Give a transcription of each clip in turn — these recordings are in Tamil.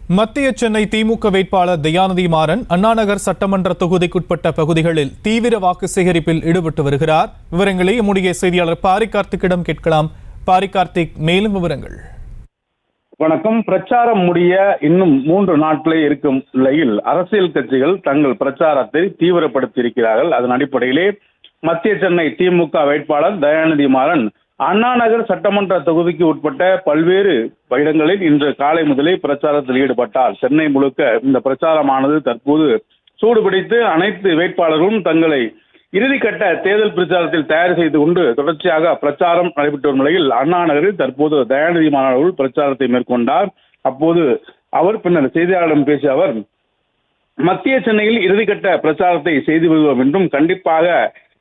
மத்திய சென்னை திமுக வேட்பாளர் தயாநிதி மாறன் அண்ணாநகர் சட்டமன்ற தொகுதிக்குட்பட்ட பகுதிகளில் தீவிர வாக்கு சேகரிப்பில் ஈடுபட்டு வருகிறார். விவரங்களை நம்முடைய செய்தியாளர் பாரி கார்த்திக்கிடம் கேட்கலாம். பாரி கார்த்திக், மேலும் விவரங்கள். வணக்கம். பிரச்சாரம் முடிய இன்னும் 3 நாட்களே இருக்கும் நிலையில் அரசியல் கட்சிகள் தங்கள் பிரச்சாரத்தை தீவிரப்படுத்தி இருக்கிறார்கள். அதன் அடிப்படையிலே மத்திய சென்னை திமுக வேட்பாளர் தயாநிதி மாறன் அண்ணாநகர் சட்டமன்ற தொகுதிக்கு உட்பட்ட பல்வேறு இடங்களில் இன்று காலை முதலே பிரச்சாரத்தில் ஈடுபட்டார். சென்னை முழுக்க இந்த பிரச்சாரமானது தற்போது சூடுபிடித்து அனைத்து வேட்பாளர்களும் தங்களை இறுதிக்கட்ட தேர்தல் பிரச்சாரத்தில் தயார் செய்து கொண்டு தொடர்ச்சியாக பிரச்சாரம் நடைபெற்று வரும் நிலையில் அண்ணாநகரில் தற்போது தயாநிதி மாறன் அவர்கள் பிரச்சாரத்தை மேற்கொண்டார். அப்போது அவர் பின்னர் செய்தியாளர்களிடம் பேசிய அவர், மத்திய சென்னையில் இறுதிக்கட்ட பிரச்சாரத்தை செய்து வருவோம் என்றும் கண்டிப்பாக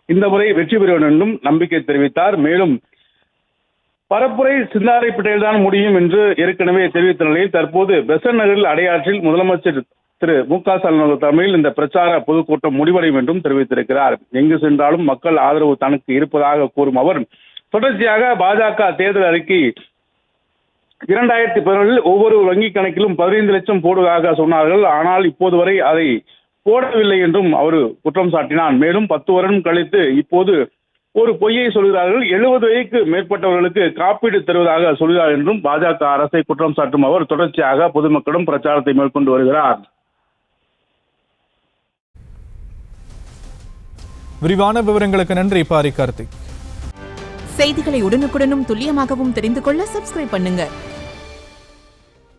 இந்த முறை வெற்றி பெறுவோம் என்றும் நம்பிக்கை தெரிவித்தார். மேலும் பரப்புரை சிந்தாரைப்பேட்டையில் தான் முடியும் என்று ஏற்கனவே தெரிவித்த நிலையில் தற்போது பெசன்ட் நகரில் அடையாற்றில் முதலமைச்சர் திரு மு.க. ஸ்டாலின் தலைமையில் இந்த பிரச்சார பொதுக்கூட்டம் முடிவடையும் என்றும் தெரிவித்திருக்கிறார். எங்கு சென்றாலும் மக்கள் ஆதரவு தனக்கு இருப்பதாக கூறும் அவர், தொடர்ச்சியாக பாஜக தேர்தல் அறிக்கை 2017 ஒவ்வொரு வங்கி கணக்கிலும் 15 லட்சம் போடுவதாக சொன்னார்கள். ஆனால் இப்போது வரை அதை போடவில்லை என்றும் அவர் குற்றம் சாட்டினார். மேலும் 10 வருடம் கழித்து இப்போது ஒரு பொய்யை சொல்கிறார்கள், 70 வயதுக்கு மேற்பட்டவர்களுக்கு காப்பீடு தருவதாக சொல்கிறார் என்றும் பாஜக அரசை குற்றம் சாட்டும் அவர் தொடர்ச்சியாக பொதுமக்களிடம் பிரச்சாரத்தை மேற்கொண்டு வருகிறார். விரிவான விவரங்களுக்கு நன்றி பாரி கார்த்திக். செய்திகளை உடனுக்குடனும் துல்லியமாகவும் தெரிந்து கொள்ள சப்ஸ்கிரைப் பண்ணுங்க.